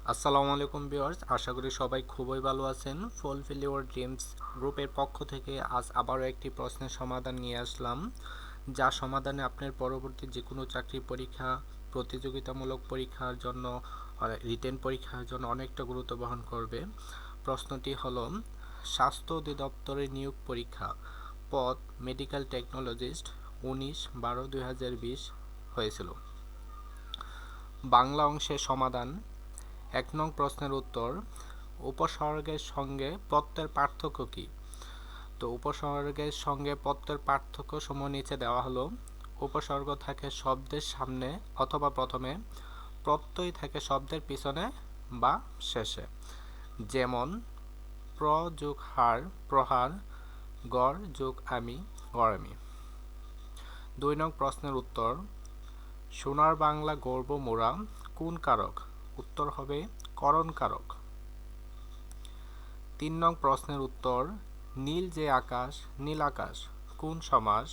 আসসালামু আলাইকুম ভিউয়ার্স, আশা করি সবাই খুবই ভালো আছেন। ফুলফিল ইওর ড্রিমস গ্রুপের পক্ষ থেকে আজ আবারও একটি প্রশ্নের সমাধান নিয়ে আসলাম, যা সমাধানে আপনার পরবর্তী যে কোনো চাকরি পরীক্ষা, প্রতিযোগিতামূলক পরীক্ষার জন্য, রিটেন পরীক্ষার জন্য অনেকটা গুরুত্ব বহন করবে। প্রশ্নটি হলো, স্বাস্থ্য অধিদপ্তরের নিয়োগ পরীক্ষা পদ মেডিকেল টেকনোলজিস্ট 19/12/2020 হয়েছিল। বাংলা অংশের সমাধান। 1 নং প্রশ্নের উত্তর, উপসর্গের সঙ্গে প্রত্যয়ের পার্থক্য কী? তো উপসর্গের সঙ্গে প্রত্যয়ের পার্থক্য সমূহ নিচে দেওয়া হলো। উপসর্গ থাকে শব্দের সামনে অথবা প্রথমে, প্রত্যয় থাকে শব্দের পিছনে বা শেষে। যেমন প্র যোগ হার প্রহার, গড় যোগ আমি গড়ামি। 2 নং প্রশ্নের উত্তর, সোনার বাংলা গর্ব মোরা কোন কারক? উত্তর হবে করণ কারক। 3 নং প্রশ্নের উত্তর, নীল যে আকাশ নীল আকাশ কোন সমাস?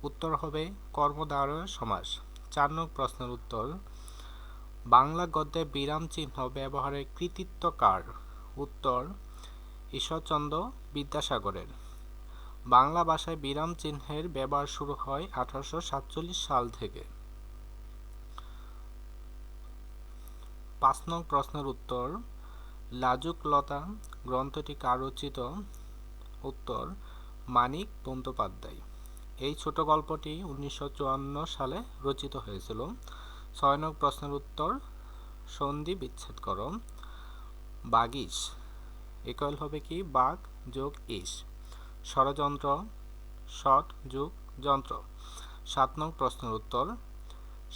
উত্তর হবে কর্মধারয় সমাস। 4 নং প্রশ্নের উত্তর, বাংলা গদ্যে বিরাম চিহ্ন ব্যবহারের কৃতিত্ব কার? উত্তর ঈশ্বরচন্দ্র বিদ্যাসাগরের। বাংলা ভাষায় বিরাম চিহ্নের ব্যবহার শুরু হয় 1847 সাল থেকে। 5 নং প্রশ্নের উত্তর, লাজুক লতা গ্রন্থটি কার রচিত? উত্তর মানিক বন্দ্যোপাধ্যায়। এই ছোট গল্পটি 1954 সালে রচিত হয়েছিল। 6 নং প্রশ্নের উত্তর, সন্ধি বিচ্ছেদ করো। বাগিশ ইকুয়াল হবে কি বাঘ যোগ ইস। ষড়যন্ত্র ষট যোগ যন্ত্র। 7 নং প্রশ্নের উত্তর,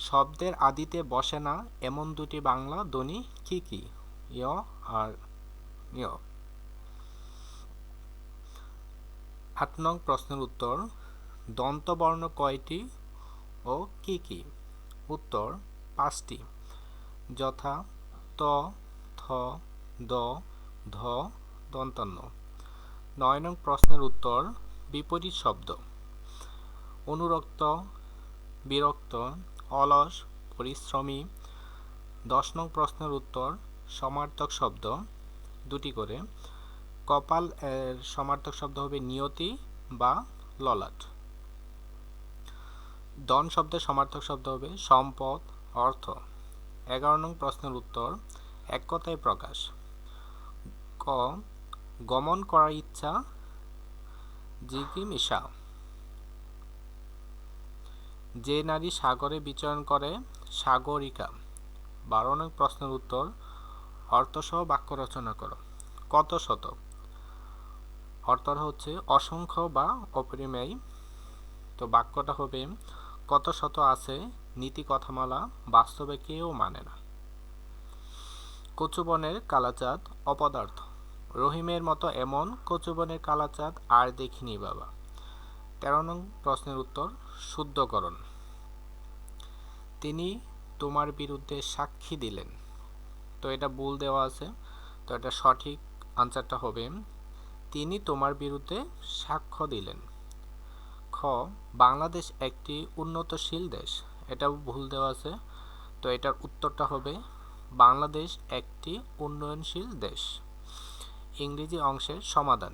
শব্দের আদিতে বসে না এমন দুটি বাংলা ধ্বনি কি কি? ইয় আর নিয়। 8 নং প্রশ্নের উত্তর, দন্তবর্ণ কয়টি ও কি কি? উত্তর 5টি, যথা ত, থ, দ, ধ, দন্তান্ন। 9 নং প্রশ্নের উত্তর, বিপরীত শব্দ। অনুরক্ত, বিরক্ত, অলস, পরিশ্রমী। 10 নং প্রশ্নের উত্তর, সমার্থক শব্দ দুটি করে। কপাল এর সমার্থক শব্দ হবে নিয়তি বা ললাট। দন শব্দের সমার্থক শব্দ হবে সম্পদ, অর্থ। 11 নং প্রশ্নের উত্তর, এক কথায় প্রকাশ। ক, গমন করার ইচ্ছা জিজ্ঞাসা। যে নারী সাগরে বিচরণ করে সাগরিকা। 12 নং প্রশ্নের উত্তর, অর্থসহ বাক্য রচনা করো। কত শত? অর্থ হচ্ছে অসংখ্য বা অপরিমেয়। তো বাক্যটা হবে, কত শত আছে নীতি কথামালা বাস্তবে কেউ মানে না। কচুবনের কালাচাঁদ অপদার্থ। রহিমের মতো এমন কচুবনের কালাচাঁদ আর দেখিনি বাবা। 13 নং প্রশ্নের উত্তর, শুদ্ধকরণ। তিনি তোমার বিরুদ্ধে সাক্ষী দিলেন। তো এটা ভুল দেওয়া আছে, তো এটা সঠিক আনসারটা হবে তিনি তোমার বিরুদ্ধে সাক্ষ্য দিলেন। খ, বাংলাদেশ একটি উন্নতশীল দেশ। এটাও ভুল দেওয়া আছে, তো এটার উত্তরটা হবে বাংলাদেশ একটি উন্নয়নশীল দেশ। ইংরেজি অংশের সমাধান।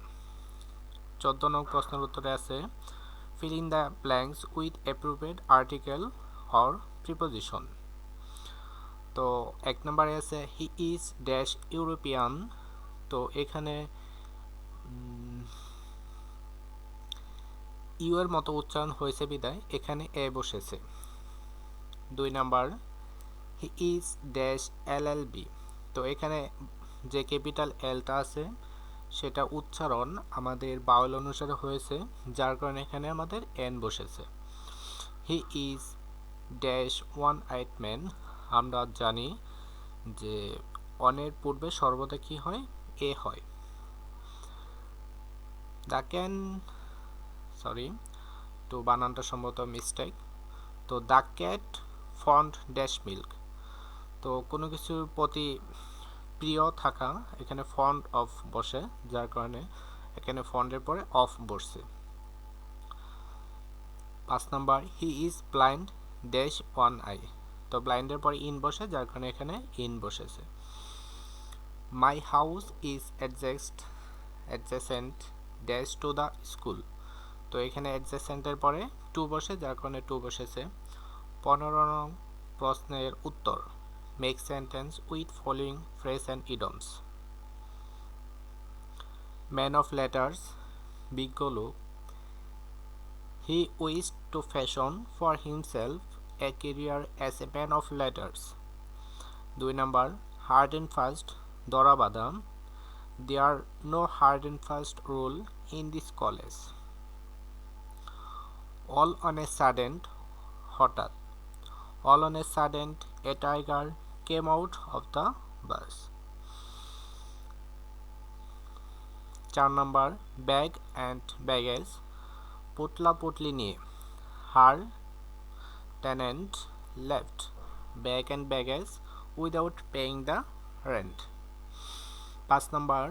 14 নং প্রশ্নের উত্তরে আছে, fill in the blanks with appropriate article or preposition। তো 1 নম্বরে আছে হি ইজ ড্যাশ ইউরোপিয়ান। তো এখানে ইউ এর মতো উচ্চারণ হয়েছে বিদায় এখানে এ বসেছে। 2 number, he is dash LLB. তো এখানে যে ক্যাপিটাল এলটা আছে সেটা উচ্চারণ আমাদের বাউল অনুসারে হয়েছে, যার কারণে এখানে আমাদের এন বসেছে। He is dash one eyed man. আমরা জানি যে অনের পূর্বে সর্বদা কি হয়? এ হয়। দ্য ক্যান, সরি, তো বানানটা সম্ভবত মিস্টেক। তো the cat fond dash milk. তো কোনো কিছুর প্রতি প্রিয় থাকা, এখানে ফন্ড অফ বসে, যার কারণে এখানে ফন্ডের পরে অফ বসছে। 5 number, he is blind dash one I. তো ব্লাইন্ডের পরে ইন বসে, যার কারণে এখানে ইন বসেছে। My house is adjacent dash to the school. তো এখানে অ্যাডজেসেন্টের পরে টু বসে, যার কারণে টু বসেছে। 15 নং প্রশ্নের উত্তর, make sentence with following phrase and idioms. Man of letters, বিজ্ঞ লোক। He wished to fashion for himself a career as a man of letters. 2 number, hard and fast, দরা বাঁধা। There no hard and fast rule in this college. All of a sudden, হঠাৎ। All of a sudden a tiger came out of the bus. 4 number, bag and baggage, পুতলা পুতলি নিয়ে। হার tenant left bag and baggage without paying the rent. 5 number,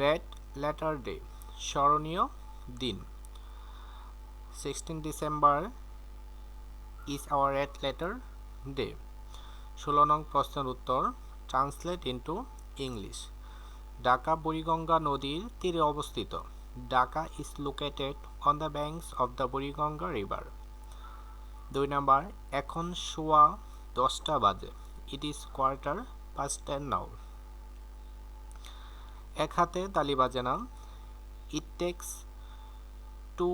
red letter day, স্মরণীয় দিন। 16 December is our red letter day. 16 নং প্রশ্নের উত্তর, translate into English. Dhaka Buriganga নদীর তীরে অবস্থিত। Dhaka is located on the banks of the Buriganga river. 2 number, এখন সোয়া 10টা বাজে। It is 10:15 now. এক হাতে তালি বাজে না। It takes two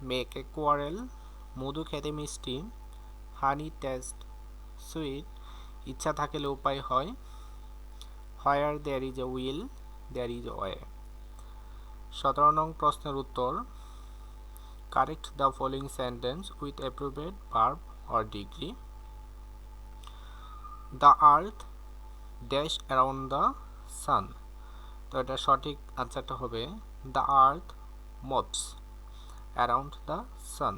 make a quarrel, মধু খেতে মিষ্টি। হানি টেস্ট সুইট, ইচ্ছা থাকলে উপায় হয়। Where there is a will there is a way. 17 নং প্রশ্নের উত্তর, correct the following sentence with appropriate verb or degree. The earth dash around the sun. তো এটা সঠিক আনসারটা হবে the earth moves around the sun.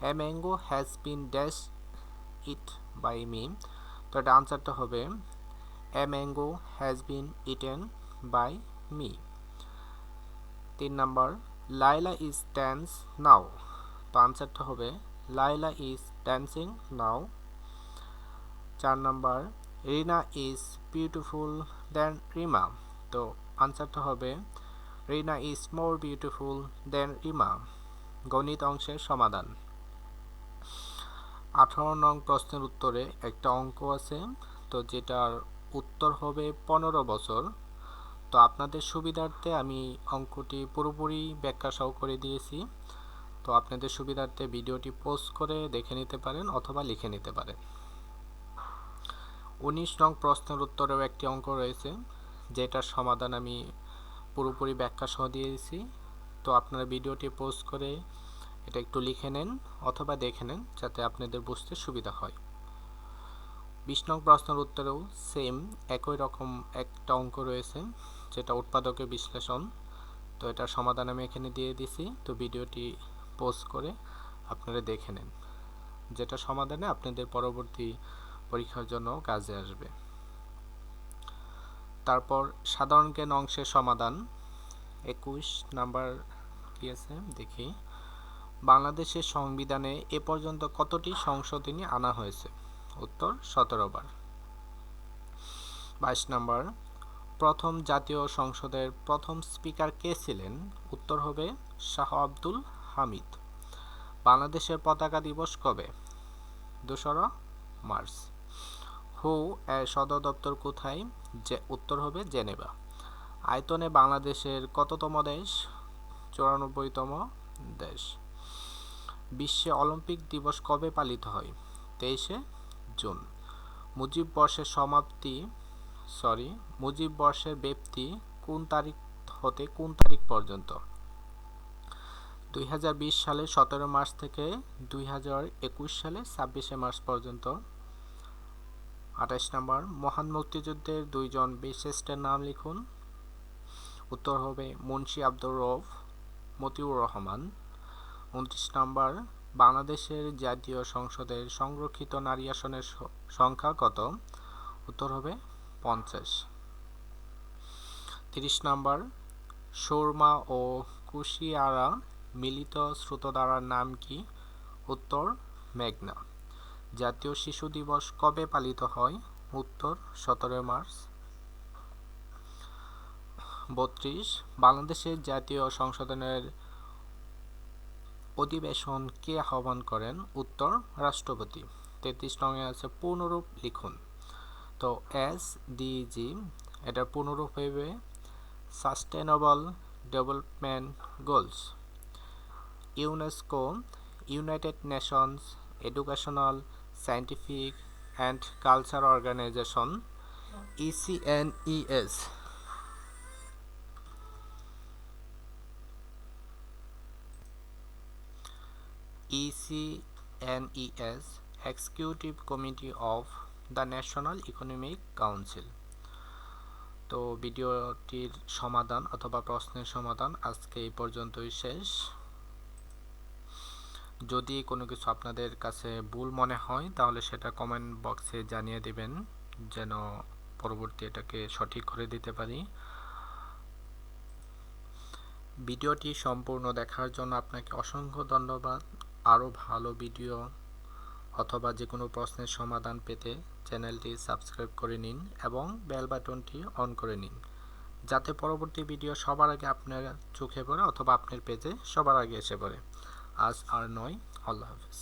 A mango has been dash eat by me. তো এটা আনসারটা হবে a mango has been eaten by me. 3 number, Laila is dance নাও। তো আনসারটা হবে Laila is dancing now. 4 number, Rina is beautiful than Rima. তো আনসারটা হবে Rina is more beautiful than Rima. গণিত অংশের সমাধান। 18 নং প্রশ্নের উত্তরে একটা অঙ্ক আছে, তো যেটার উত্তর হবে 15 বছর। তো আপনাদের সুবিধার্থে আমি অঙ্কটি পুরোপুরি ব্যাখ্যা সহ করে দিয়েছি। তো আপনাদের সুবিধার্থে ভিডিওটি পজ করে দেখে নিতে পারেন অথবা লিখে নিতে পারেন। 19 নং প্রশ্নের উত্তরেও একটি অঙ্ক রয়েছে, যেটার সমাধান আমি পুরোপুরি ব্যাখ্যা সহ দিয়েছি। তো আপনারা ভিডিওটি পজ করে এটা একটু লিখে নেন অথবা দেখে নেন, যাতে আপনাদের বুঝতে সুবিধা হয়। 20 নং প্রশ্নের উত্তরেও সেম একই রকম একটা অঙ্ক রয়েছে, যেটা উৎপাদকের বিশ্লেষণ। তো এটার সমাধান আমি এখানে দিয়ে দিছি। তো ভিডিওটি পজ করে আপনারা দেখে নেন, যেটা সমাধানে আপনাদের পরবর্তী পরীক্ষার জন্য কাজে আসবে। তারপর সাধারণ জ্ঞান অংশের সমাধান। 21 নাম্বার কি আছে দেখি। বাংলাদেশের সংবিধানে এ পর্যন্ত কতটি সংশোধনী আনা হয়েছে? উত্তর 17 বার। 22 নাম্বার, প্রথম জাতীয় সংসদের প্রথম স্পিকার কে ছিলেন? উত্তর হবে শাহ আব্দুল হামিদ। বাংলাদেশের পতাকা দিবস কবে? 2 মার্চ। হু এর সদর দপ্তর কোথায়? উত্তর হবে জেনেভা। আয়তনে বাংলাদেশের কততম দেশ? 94তম দেশ। বিশ্বে অলিম্পিক দিবস কবে পালিত হয়? 23শে জুন। মুজিব বর্ষের ব্যাপ্তি কোন তারিখ হতে কোন তারিখ পর্যন্ত? 2020 সালের 17 মার্চ থেকে 2021 সালের 26শে মার্চ পর্যন্ত। 28 নম্বর, মহান মুক্তিযুদ্ধের 2 জন বীরশ্রেষ্ঠের নাম লিখুন। উত্তর হবে মুন্সি আব্দুর রউফ, মতিউর রহমান। 29 নম্বর, বাংলাদেশের জাতীয় সংসদের সংরক্ষিত নারী আসনের সংখ্যা কত? উত্তর হবে 50। 30 নম্বর, সুরমা ও কুশিয়ারা মিলিত স্রোতধারার নাম কি? উত্তর মেঘনা। জাতীয় শিশু দিবস কবে পালিত হয়? উত্তর 17 মার্চ। 32 বাংলাদেশের জাতীয় সংসদের অধিবেশন কে আহ্বান করেন? উত্তর রাষ্ট্রপতি। 33 নং-এ আছে পূর্ণরূপ লিখুন। তো এসডিজি এটার পূর্ণরূপ হইবে sustainable development goals. UNESCO united nations educational scientific and culture organization ECNES. ECNES executive committee of the national economic council. তো ভিডিওটির সমাধান অথবা প্রশ্নের সমাধান আজকে এই পর্যন্তই শেষ। যদি কোনো কিছু আপনাদের কাছে ভুল মনে হয় তাহলে সেটা কমেন্ট বক্সে জানিয়ে দিবেন, যেন পরবর্তী এটাকে সঠিক করে দিতে পারি। ভিডিওটি সম্পূর্ণ দেখার জন্য আপনাকে অসংখ্য ধন্যবাদ। আরও ভালো ভিডিও অথবা যে কোনো প্রশ্নের সমাধান পেতে চ্যানেলটি সাবস্ক্রাইব করে নিন এবং বেল বাটনটি অন করে নিন, যাতে পরবর্তী ভিডিও সবার আগে আপনার চোখে পড়ে অথবা আপনার পেজে সবার আগে এসে পড়ে। আজ আর নয়, আল্লাহ হাফেজ।